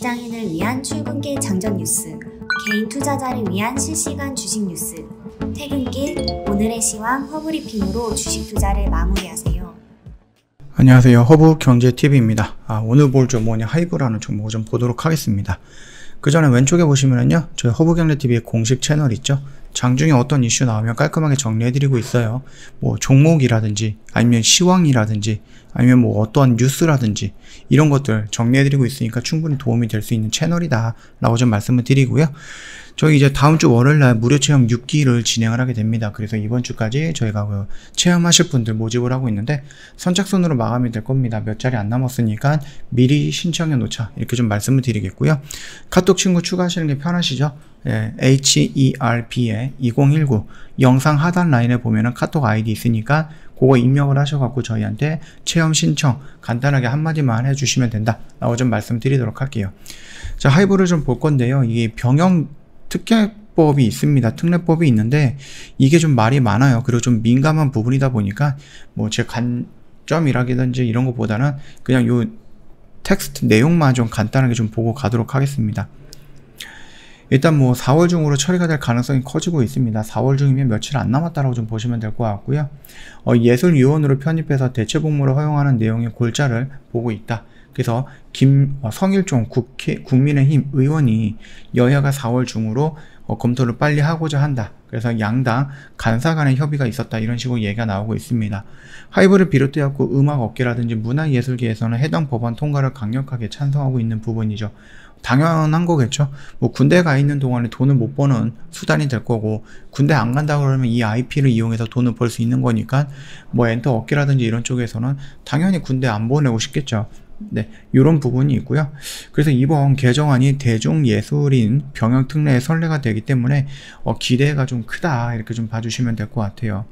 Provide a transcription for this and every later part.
직장인을 위한 출근길 장전 뉴스, 개인 투자자를 위한 실시간 주식 뉴스, 퇴근길 오늘의 시황 허브리핑으로 주식 투자를 마무리하세요. 안녕하세요. 허브경제TV입니다. 오늘 볼 종목은 하이브라는 종목을 좀 보도록 하겠습니다. 그 전에 왼쪽에 보시면은요, 저희 허브경제TV의 공식 채널 있죠? 장중에 어떤 이슈 나오면 깔끔하게 정리해드리고 있어요. 뭐 종목이라든지 아니면 시황이라든지 아니면 뭐 어떠한 뉴스라든지 이런 것들 정리해드리고 있으니까 충분히 도움이 될 수 있는 채널이다 라고 좀 말씀을 드리고요. 저희 이제 다음 주 월요일날 무료 체험 6기를 진행을 하게 됩니다. 그래서 이번 주까지 저희가 그 체험하실 분들 모집을 하고 있는데 선착순으로 마감이 될 겁니다. 몇 자리 안 남았으니까 미리 신청해 놓자 이렇게 좀 말씀을 드리겠고요. 카톡 친구 추가하시는 게 편하시죠? 예, HERP에 2019 영상 하단 라인에 보면은 카톡 아이디 있으니까 그거 입력을 하셔갖고 저희한테 체험 신청 간단하게 한마디만 해주시면 된다 라고 좀 말씀드리도록 할게요. 자, 하이브를 좀 볼 건데요. 이게 병영 특례법이 있습니다. 특례법이 있는데 이게 좀 말이 많아요. 그리고 좀 민감한 부분이다 보니까 뭐 제 관점이라든지 이런 것보다는 그냥 요 텍스트 내용만 좀 간단하게 좀 보고 가도록 하겠습니다. 일단 뭐 4월 중으로 처리가 될 가능성이 커지고 있습니다. 4월 중이면 며칠 안 남았다라고 좀 보시면 될 것 같고요. 예술위원으로 편입해서 대체복무를 허용하는 내용의 골자를 보고 있다. 그래서 성일종 국민의힘 의원이 여야가 4월 중으로 검토를 빨리 하고자 한다. 그래서 양당 간사 간의 협의가 있었다. 이런 식으로 얘기가 나오고 있습니다. 하이브를 비롯해갖고 음악업계라든지 문화예술계에서는 해당 법안 통과를 강력하게 찬성하고 있는 부분이죠. 당연한 거겠죠. 뭐 군대 가 있는 동안에 돈을 못 버는 수단이 될 거고, 군대 안 간다 그러면 이 IP를 이용해서 돈을 벌 수 있는 거니까 뭐 엔터 업계라든지 이런 쪽에서는 당연히 군대 안 보내고 싶겠죠. 네, 이런 부분이 있고요. 그래서 이번 개정안이 대중예술인 병역특례의 선례가 되기 때문에 기대가 좀 크다 이렇게 좀 봐주시면 될 것 같아요.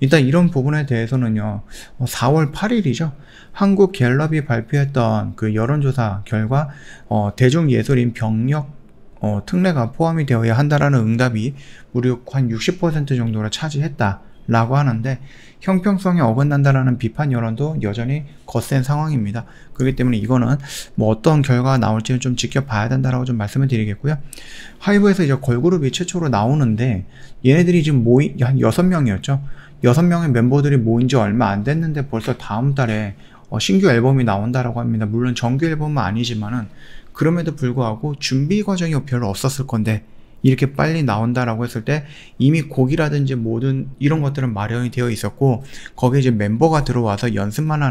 일단 이런 부분에 대해서는요, 4월 8일이죠. 한국갤럽이 발표했던 그 여론조사 결과 대중예술인 병역 특례가 포함이 되어야 한다라는 응답이 무려 한 60% 정도를 차지했다 라고 하는데, 형평성에 어긋난다라는 비판 여론도 여전히 거센 상황입니다. 그렇기 때문에 이거는 뭐 어떤 결과가 나올지는 좀 지켜봐야 된다라고 좀 말씀을 드리겠고요. 하이브에서 이제 걸그룹이 최초로 나오는데, 얘네들이 지금 한 6명이었죠. 6명의 멤버들이 모인 지 얼마 안 됐는데 벌써 다음 달에 신규 앨범이 나온다라고 합니다. 물론 정규 앨범은 아니지만은 그럼에도 불구하고 준비 과정이 별로 없었을 건데 이렇게 빨리 나온다라고 했을 때 이미 곡이라든지 모든 이런 것들은 마련이 되어 있었고, 거기에 이제 멤버가 들어와서 연습만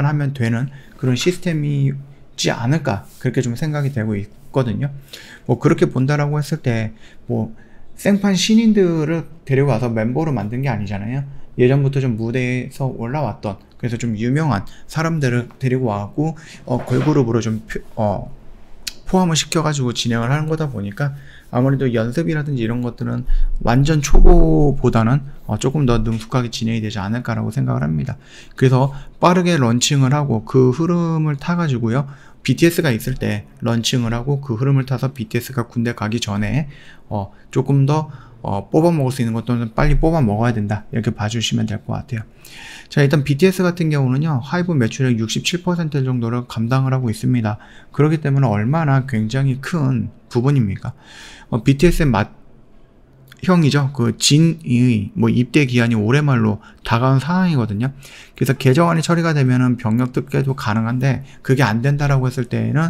하면 되는 그런 시스템이지 않을까 그렇게 좀 생각이 되고 있거든요. 뭐 그렇게 본다라고 했을 때 뭐 생판 신인들을 데려와서 멤버로 만든 게 아니잖아요. 예전부터 좀 무대에서 올라왔던, 그래서 좀 유명한 사람들을 데리고 와갖고 걸그룹으로 좀 포함을 시켜가지고 진행을 하는 거다 보니까 아무래도 연습이라든지 이런 것들은 완전 초보보다는 조금 더 능숙하게 진행이 되지 않을까라고 생각을 합니다. 그래서 빠르게 런칭을 하고 그 흐름을 타가지고요, BTS가 있을 때 런칭을 하고 그 흐름을 타서 BTS가 군대 가기 전에 조금 더 뽑아 먹을 수 있는 것들은 빨리 뽑아 먹어야 된다 이렇게 봐주시면 될 것 같아요. 자, 일단 BTS 같은 경우는요, 하이브 매출의 67% 정도를 감당을 하고 있습니다. 그렇기 때문에 얼마나 굉장히 큰 부분입니까? BTS의 형이죠. 그 진의 뭐 입대 기한이 올해 말로 다가온 상황이거든요. 그래서 개정안이 처리가 되면은 병역 특례도 가능한데 그게 안 된다라고 했을 때에는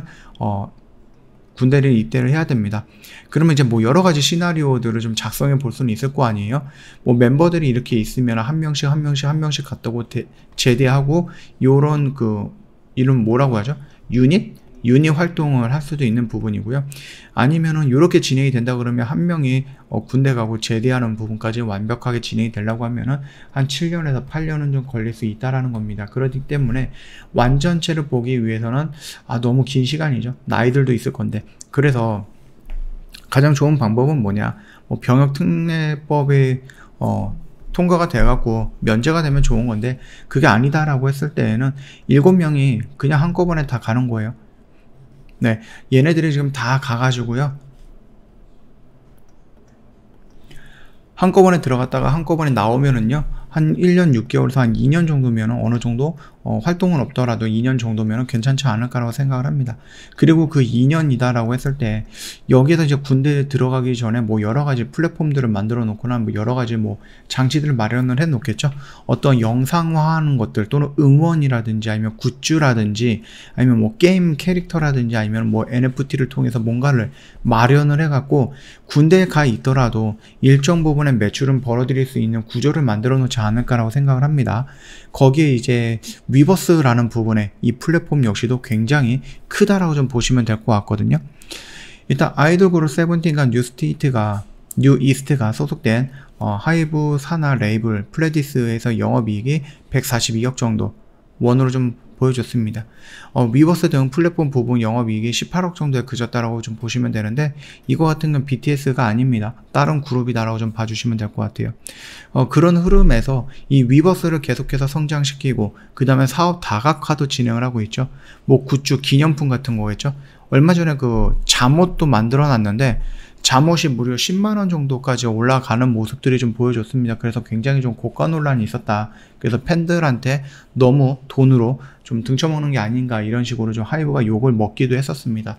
군대를 입대를 해야 됩니다. 그러면 이제 뭐 여러 가지 시나리오들을 좀 작성해 볼 수는 있을 거 아니에요. 뭐 멤버들이 이렇게 있으면 한 명씩 갔다고 제대하고 요런 그 이름 뭐라고 하죠? 유닛 활동을 할 수도 있는 부분이고요. 아니면은 이렇게 진행이 된다 그러면 한 명이 군대 가고 제대하는 부분까지 완벽하게 진행이 되려고 하면은 한 7년에서 8년은 좀 걸릴 수 있다라는 겁니다. 그렇기 때문에 완전체를 보기 위해서는 너무 긴 시간이죠. 나이들도 있을 건데. 그래서 가장 좋은 방법은 뭐냐? 병역특례법에 통과가 돼갖고 면제가 되면 좋은 건데, 그게 아니다라고 했을 때에는 7명이 그냥 한꺼번에 다 가는 거예요. 네, 얘네들이 지금 다 가가지고요, 한꺼번에 들어갔다가 한꺼번에 나오면은요, 한 1년 6개월에서 한 2년 정도면 어느 정도 활동은 없더라도 2년 정도면 괜찮지 않을까라고 생각을 합니다. 그리고 그 2년이다라고 했을 때 여기에서 이제 군대에 들어가기 전에 뭐 여러 가지 플랫폼들을 만들어 놓거나 뭐 여러 가지 뭐 장치들을 마련을 해 놓겠죠. 어떤 영상화하는 것들 또는 응원이라든지 아니면 굿즈라든지 아니면 뭐 게임 캐릭터라든지 아니면 뭐 NFT를 통해서 뭔가를 마련을 해갖고 군대에 가 있더라도 일정 부분의 매출은 벌어들일 수 있는 구조를 만들어 놓지 않을까라고 생각을 합니다. 거기에 이제 위버스라는 부분에 이 플랫폼 역시도 굉장히 크다라고 좀 보시면 될 것 같거든요. 일단 아이돌 그룹 세븐틴과 뉴이스트가 소속된 하이브 산하 레이블 플레디스에서 영업이익이 142억 정도 원으로 좀 보여줬습니다. 위버스 등 플랫폼 부분 영업이익이 18억 정도에 그쳤다라고 좀 보시면 되는데 이거 같은 건 BTS가 아닙니다. 다른 그룹이다라고 좀 봐주시면 될 것 같아요. 그런 흐름에서 이 위버스를 계속해서 성장시키고 그 다음에 사업 다각화도 진행을 하고 있죠. 뭐 굿즈 기념품 같은 거겠죠. 얼마 전에 그 잠옷도 만들어 놨는데 잠옷이 무려 10만원 정도까지 올라가는 모습들이 좀 보여줬습니다. 그래서 굉장히 좀 고가 논란이 있었다. 그래서 팬들한테 너무 돈으로 좀 등쳐먹는 게 아닌가 이런 식으로 좀 하이브가 욕을 먹기도 했었습니다.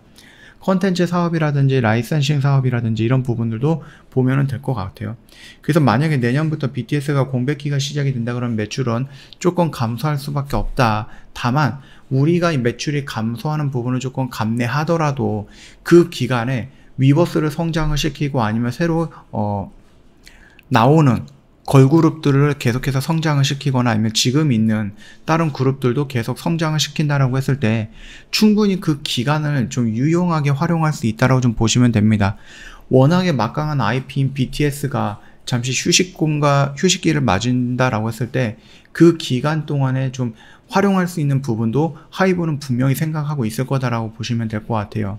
컨텐츠 사업이라든지 라이센싱 사업이라든지 이런 부분들도 보면은 될 것 같아요. 그래서 만약에 내년부터 BTS가 공백기가 시작이 된다 그러면 매출은 조금 감소할 수밖에 없다. 다만 우리가 이 매출이 감소하는 부분을 조금 감내하더라도 그 기간에 위버스를 성장을 시키고 아니면 새로 나오는 걸그룹들을 계속해서 성장을 시키거나 아니면 지금 있는 다른 그룹들도 계속 성장을 시킨다라고 했을 때 충분히 그 기간을 좀 유용하게 활용할 수 있다라고 좀 보시면 됩니다. 워낙에 막강한 IP인 BTS가 잠시 휴식기를 맞은다라고 했을 때 그 기간 동안에 좀 활용할 수 있는 부분도 하이브는 분명히 생각하고 있을 거다라고 보시면 될 것 같아요.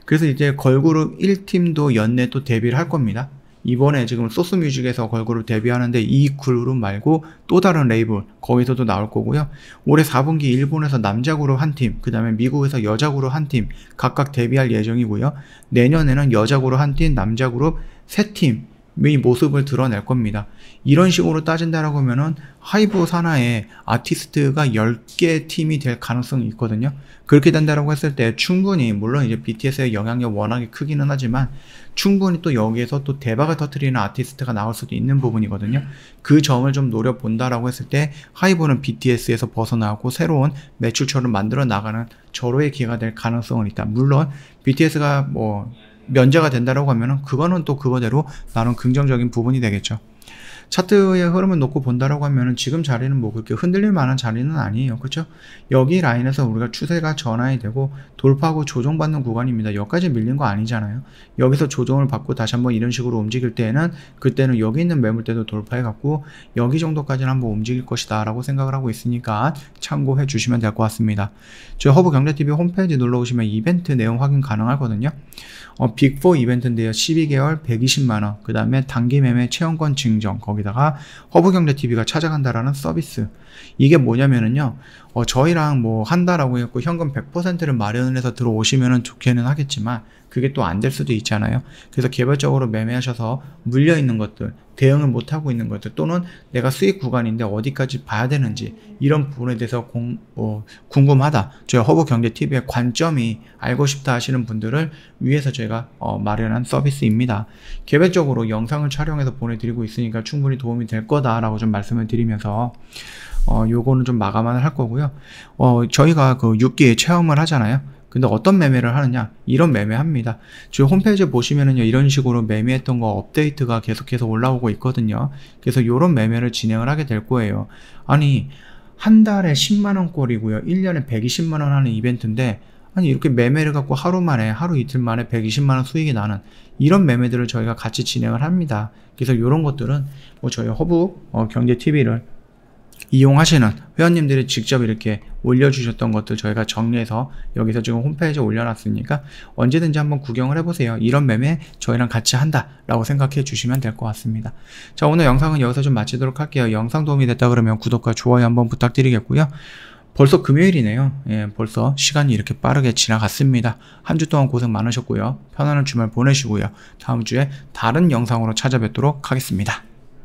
그래서 이제 걸그룹 1팀도 연내 또 데뷔를 할 겁니다. 이번에 지금 소스뮤직에서 걸그룹 데뷔하는데 이 그룹 말고 또 다른 레이블 거기서도 나올 거고요. 올해 4분기 일본에서 남자 그룹 한 팀, 그 다음에 미국에서 여자 그룹 한 팀 각각 데뷔할 예정이고요. 내년에는 여자 그룹 한 팀, 남자 그룹 3팀 의 모습을 드러낼 겁니다. 이런 식으로 따진다라고 하면은 하이브 산하에 아티스트가 10개 팀이 될 가능성이 있거든요. 그렇게 된다라고 했을 때 충분히 물론 이제 BTS의 영향력 워낙에 크기는 하지만 충분히 또 여기에서 또 대박을 터뜨리는 아티스트가 나올 수도 있는 부분이거든요. 그 점을 좀 노려본다라고 했을 때 하이브는 BTS에서 벗어나고 새로운 매출처를 만들어 나가는 절호의 기회가 될 가능성은 있다. 물론 BTS가 뭐 면제가 된다라고 하면은 그거는 또 그거대로 나름 긍정적인 부분이 되겠죠. 차트의 흐름을 놓고 본다라고 하면은 지금 자리는 뭐 그렇게 흔들릴 만한 자리는 아니에요. 그렇죠? 여기 라인에서 우리가 추세가 전환이 되고 돌파하고 조정받는 구간입니다. 여기까지 밀린 거 아니잖아요. 여기서 조정을 받고 다시 한번 이런 식으로 움직일 때는 그때는 여기 있는 매물대도 돌파해 갖고 여기 정도까지는 한번 움직일 것이다 라고 생각을 하고 있으니까 참고해 주시면 될 것 같습니다. 저희 허브경제TV 홈페이지 눌러 오시면 이벤트 내용 확인 가능하거든요. 빅4 이벤트인데요. 12개월 120만원, 그 다음에 단기 매매 체험권 증정, 거기다가 허브경제TV가 찾아간다라는 서비스. 이게 뭐냐면은요, 저희랑 뭐 한다라고 했고 현금 100%를 마련을 해서 들어오시면은 좋게는 하겠지만 그게 또 안 될 수도 있잖아요. 그래서 개별적으로 매매하셔서 물려있는 것들, 대응을 못하고 있는 것들, 또는 내가 수익 구간인데 어디까지 봐야 되는지 이런 부분에 대해서 궁금하다. 저희 허브경제TV의 관점이 알고 싶다 하시는 분들을 위해서 저희가 마련한 서비스입니다. 개별적으로 영상을 촬영해서 보내드리고 있으니까 충분히 도움이 될 거다라고 좀 말씀을 드리면서 요거는 좀 마감을 할 거고요. 저희가 그 6기 체험을 하잖아요. 근데 어떤 매매를 하느냐? 이런 매매합니다. 저희 홈페이지에 보시면은요, 이런 식으로 매매했던 거 업데이트가 계속해서 올라오고 있거든요. 그래서 이런 매매를 진행을 하게 될 거예요. 아니, 한 달에 10만원 꼴이고요. 1년에 120만원 하는 이벤트인데, 아니, 이렇게 매매를 갖고 하루 이틀 만에 120만원 수익이 나는 이런 매매들을 저희가 같이 진행을 합니다. 그래서 이런 것들은 뭐 저희 허브 경제TV를 이용하시는 회원님들이 직접 이렇게 올려주셨던 것들 저희가 정리해서 여기서 지금 홈페이지에 올려놨으니까 언제든지 한번 구경을 해보세요. 이런 매매 저희랑 같이 한다 라고 생각해 주시면 될 것 같습니다. 자, 오늘 영상은 여기서 좀 마치도록 할게요. 영상 도움이 됐다 그러면 구독과 좋아요 한번 부탁드리겠고요. 벌써 금요일이네요. 예, 벌써 시간이 이렇게 빠르게 지나갔습니다. 한 주 동안 고생 많으셨고요. 편안한 주말 보내시고요. 다음 주에 다른 영상으로 찾아뵙도록 하겠습니다.